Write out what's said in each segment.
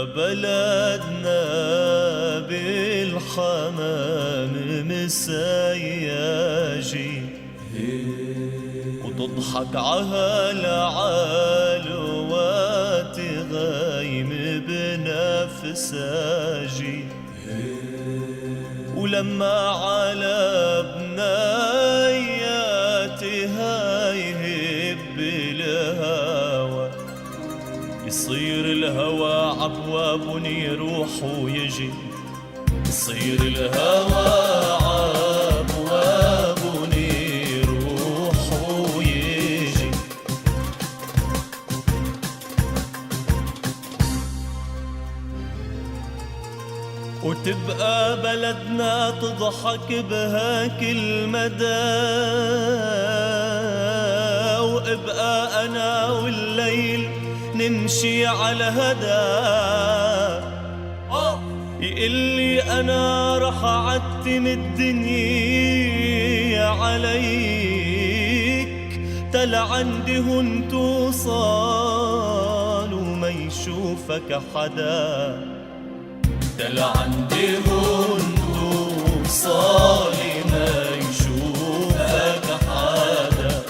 بلدنا بالحمام مسياجي وتضحك عهالعالوات غايم بنفساجي ولما على بناياتها يهب بالهوى يصير الهوى عبواب يروح ويجي يصير الهوى عبواب يروح ويجي وتبقى بلدنا تضحك بهاك المدى وابقى أنا والليل نمشي على هدى يقلي أنا رح أعتم الدنيا عليك تل عندي هون توصل وما يشوفك حدا تل عندي هون توصل ما يشوفك حدا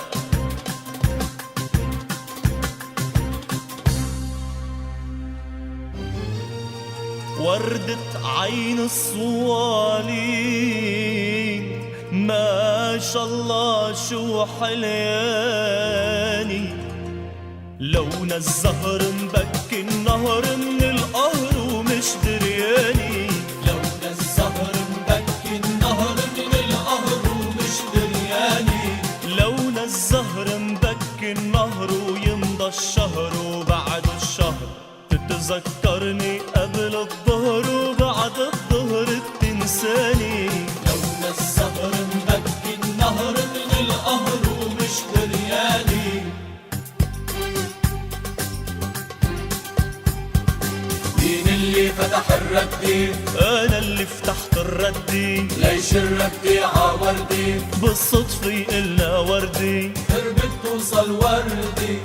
وردة عين الصوالين ما شاء الله شو حلياني لون الزهر مبكي النهر من القهر ومش درياني لون الزهر مبكي النهر من القهر ومش درياني لون الزهر مبكي النهر ويمضى الشهر وبعد الشهر تتذكرني قبل الظهر وبعد الظهر تنساني لون الزهر مبكي النهر من القهر ومش درياني مين اللي فتح الردي؟ أنا اللي فتحت الردي ليش الردي عوردي؟ بالصدفة قلنا وردي قربت توصل وردي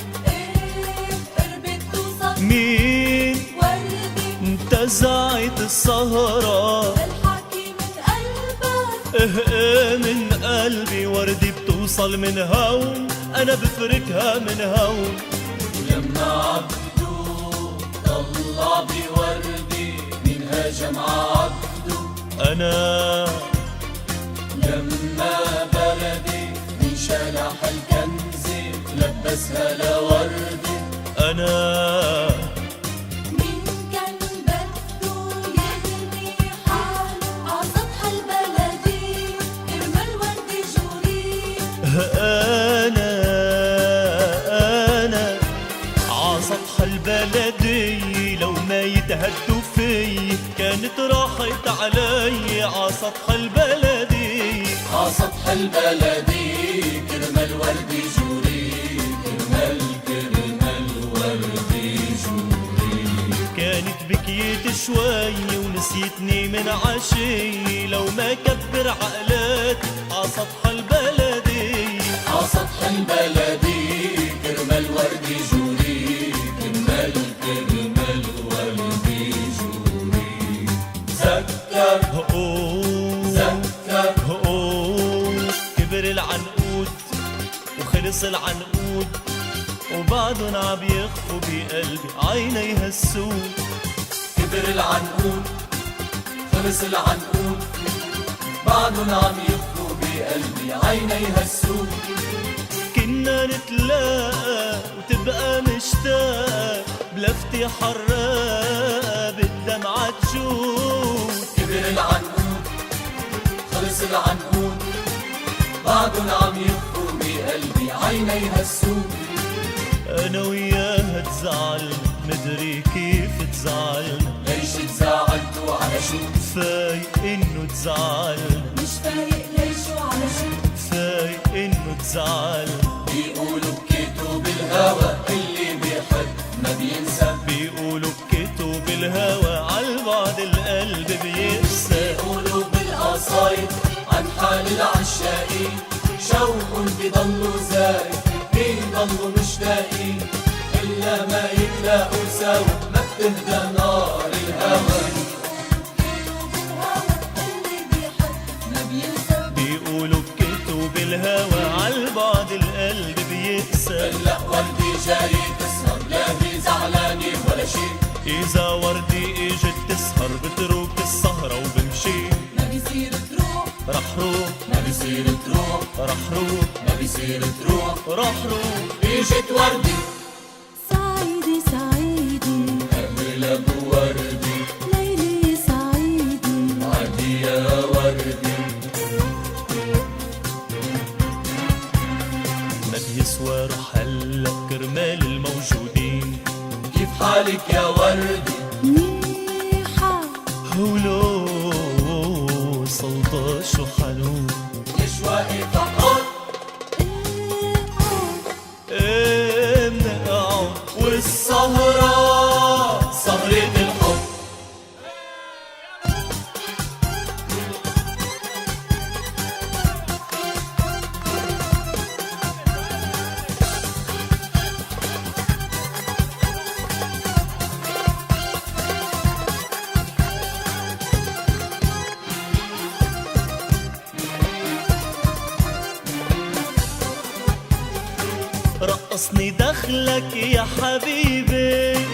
قربت توصل مين؟ وردي انتزعت السهرة الحكي من قلبك من قلبي وردي بتوصل من هون أنا بفركها من هون ولما عبدو طلع بوردي منها جمع عبدو أنا لما بلدي من شلح الكنز لبسها لوردي أنا مين كان بده يرمي حاله عسطح البلدي يرمى الورد جوري أنا عسطح البلدي لو ما يتهدوا في كانت راحت علي عسطح البلدي عسطح البلدي كرمال الورد جوري كرمال الورد جوري كانت بكيت شوي ونسيتني من عشي لو ما كبر عقلاتي عسطح البلدي عسطح البلدي كرمال الورد جوري كرمال الورد جوري ذكر كبر العنقود وخلص العنقود وبعدن عم يخفوا بقلبي عينيها السود كبر العنقود خلص العنقود بعدن عم يخفوا بقلبي عينيها السود كنا نتلاقى وتبقى مشتاق بلفتي حراقة بالدمعة تجود كبر العنقود خلص العنقود بعدن عم يخفوا بقلبي عينيها السود أنا وياها تزعلنا مدري كيف تزعلنا ليش تزعلتوا على شو فايق إنه تزعلنا مش فايق ليش وعلى شو فايق إنه تزعلنا بيقولوا بكيتوا بالهوى اللي بيحب ما بينسى بيقولوا بكيتوا بالهوى عالبعد القلب بيقسى بيقولوا بالقصايد عن حال العشاقين شوق بيضلوا زايد بيضلوا مشتاقين إلا ما يتلاقوا سوا ما بتهدى نار بالهوى عالبعد القلب بيقسى. هلا وردي جاي تسهر لا هي زعلانة ولا شي. إذا وردي إجت تسهر بتروك السهرة وبمشي. ما بيصير تروح رح روح ما بيصير تروح رح روح ما بيصير تروح. رح روح. اجت وردي سعيدي سعيدي قبل ابو وردي ليلي سعيدي عدي يا وردي. ما بيسوى روح هلا كرمال الموجودين. كيف حالك يا وردي؟ منيحة ولو صوتها شو حنون. يشوقي فقط ايه منقعد والسهرة سهرة الحب. رقصني دخلك يا حبيبي،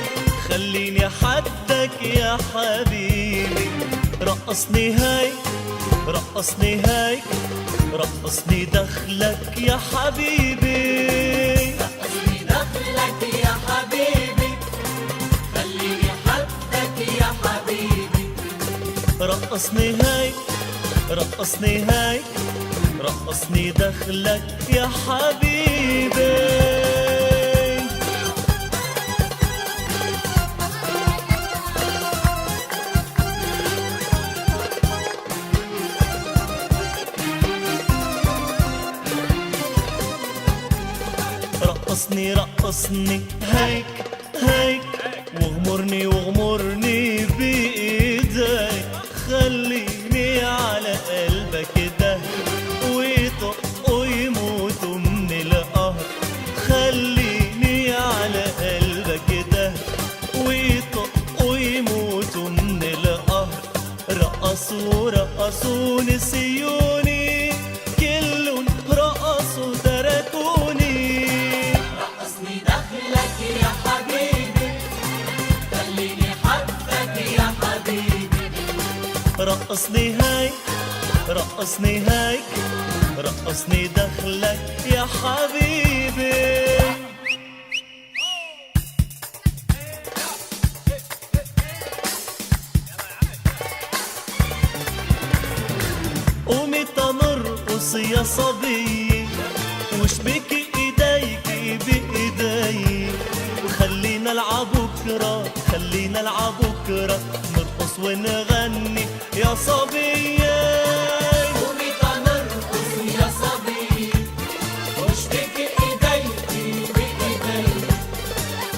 خليني حدك يا حبيبي. رقصني هيك رقصني هيك رقصني دخلك يا حبيبي. رقصني دخلك يا حبيبي خليني حدك يا حبيبي. رقصني هيك رقصني هيك رقصني دخلك يا حبيبي. رقصني رقصني هيك هيك واغمرني واغمرني بإيديك. خليني على قلبك ده ويطق ويموت من القهر. خليني على قلبك ده ويطق ويموت من القهر. رقصوا رقصوا نسيوني كلهم رقصوا تركوني. رقصني دخلك يا حبيبي خليني حدك يا حبيبي. رقصني هيك رقصني هيك رقصني دخلك يا حبيبي. قومي تنرقص يا صبية وشبكي ايديكي بايدي. وخلينا نلعب بكرة خلينا نلعب بكرة نرقص ونغني يا صبية. قومي تنرقص يا صبي واشبكي ايديكي بايدي.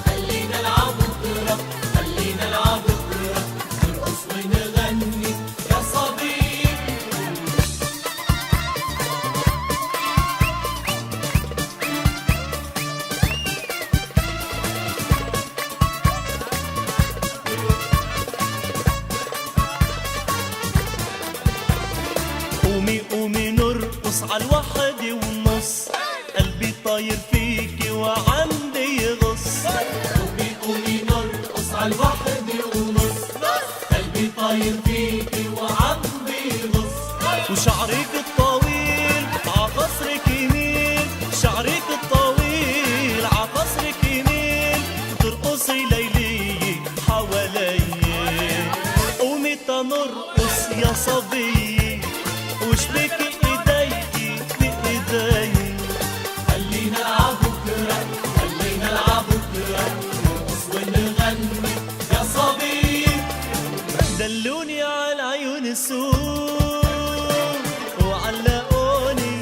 خلينا نلعب بكرة خلينا نلعب بكرة نرقص ونغني يا صبي. قومي قومي نرقص عالوحدة ونص. قلبي طاير فيكي وعندي غص. قومي قومي نرقص عالوحدة ونص. قلبي طاير فيكي وعمي غص. وشعرك الطويل عقصرك يميل. شعرك الطويل عقصرك يميل. ترقصي ليلي حوالي. قومي تنرقص يا صبية وشبكي ايديكي بايدي. خلينا نلعب بكرة خلينا نلعب بكرة نرقص ونغني يا صبي. دلوني على عيون السوق وعلقوني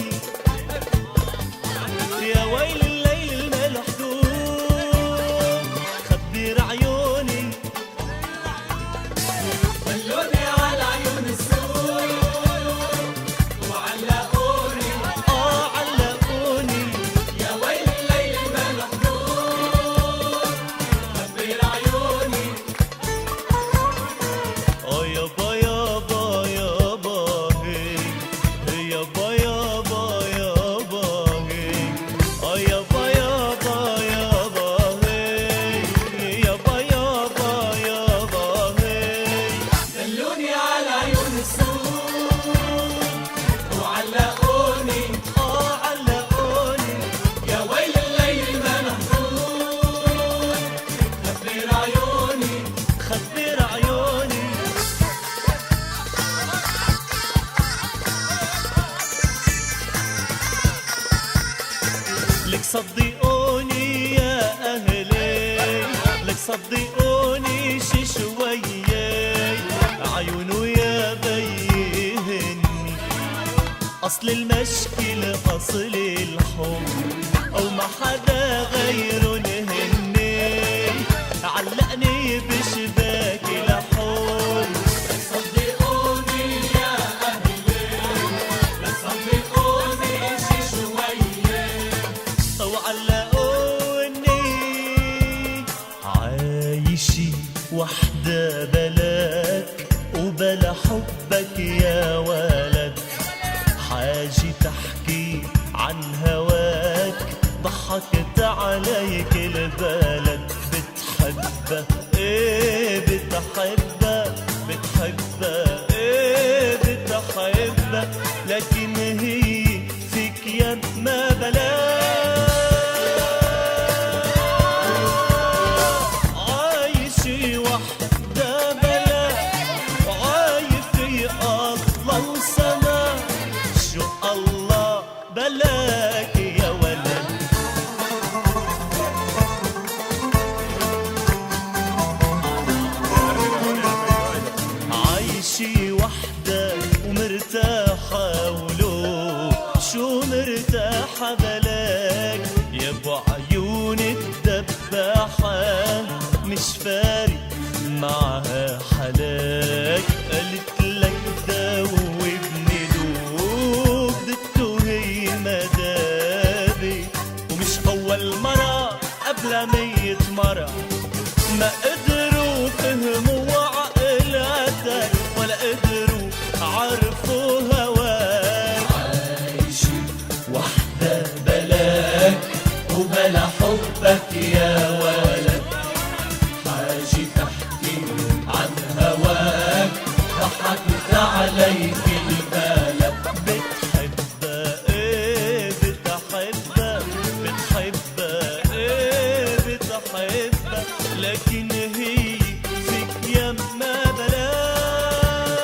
يا ويل الليل الملحدود. خبر عيوني دلوني على عيون السوق صدقوني يا أهلي، لك صدقوني شي شوية، عيونه يا بيهني أصل المشكلة أصل الحب، أو ما حدا غيرن هني علقني بشباك الحب. صدقوني يا أهلي، لا صدقوني شي شوية، أو علقوني عايشي وحدة بلاك وبلا حبك يا ولد، حاجي تحكي عن هواك ضحكت عليك البلد، بتحبها ايه بتحبها، بتحبها ايه بتحبها، لكن هي فيك يا ما بلاك. عايشي وحدة بلاك، عايفي الله وسما، شو الله بلاك يا ولد. عايشي وحدة ومرتاحة ولو شو مرتاحة بلاك، يا ابو عيون الدباحة مش فارق معها حلاك، قالت لك دوبني دوب دته هي مدابي، ومش أول مرة قبل 100 مرة ما قدروا فهموا عقلاتك ولا قدروا عرفوا هواك. عايشي وحدة بلاك وبلا حبك يا ولد، حاجي تحكي عن هواك ضحكت عليك البلد، بتحبها ايه بتحبها، بتحبها ايه بتحبها، لكن هي فيك يما بلاك.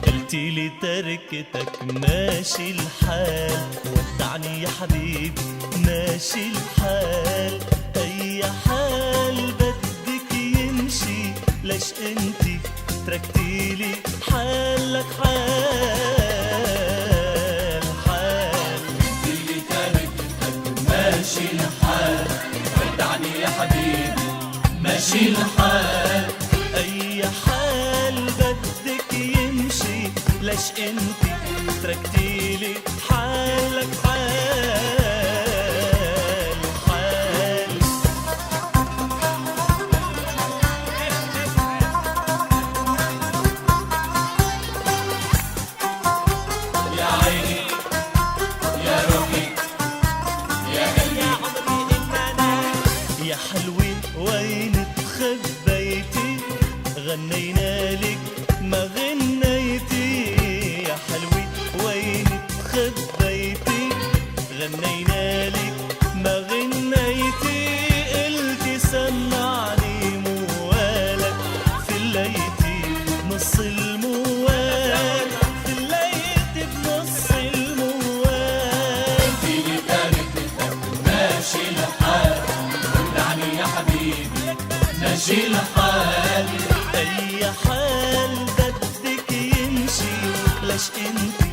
قلتيلي تركتك ماشي الحال، ودعني يا حبيبي ماشي الحال، اي حال بدك يمشي، ليش انتي تركتيلي حالك حال حال. اللي تركتك ماشي الحال، ودعني يا حبيبي ماشي الحال، اي حال بدك يمشي، ليش انتي تركتيلي حالك حال حال. يا عيني يا روحي يا قلبي، يا حلوة وين تخبيتي، غنينا لك ما غنيتي، يا حلوة وين تخبيتي، غنينا لك ما غنيتي، قلتي سمعني موالك، فليتي نص الموال، فليتي بنص الموال. اللي تركتك ماشي الحال، ودعني يا حبيبي ماشي الحال، اي حال بدك يمشي، ليش انتي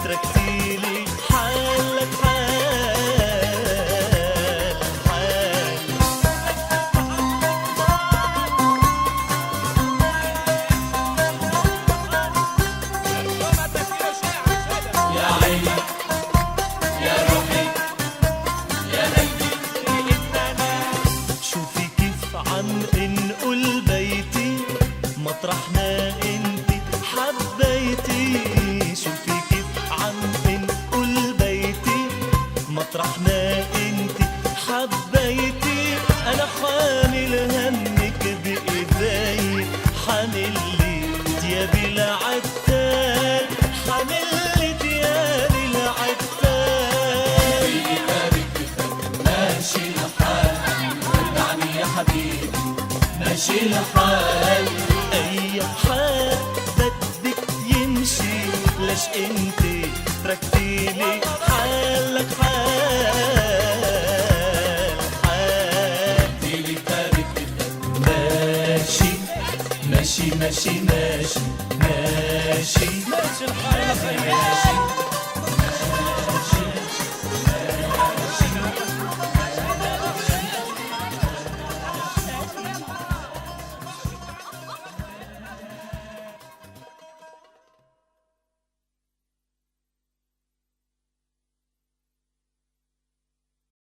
تركتيلي حالك حال حال. يا عيني يا روحي يا قلبي، شوفي كيف عم انقل بيتي مطرح ما انتي حبيتي، شوفي كيف عم انقل بيتي مطرح ما انتي حبيتي، انا حامل همك بايدي، حامل لي ديابي العتال، حامل لي ديابي العتال. اللي تركتك ماشي الحال، ودعني يا حبيبي ماشي الحال، اي حال بدك يمشي، ليش انتي تركتيلي حالك حال حال ديلي تارك ماشي ماشي ماشي ماشي ماشي ماشي الحال ماشي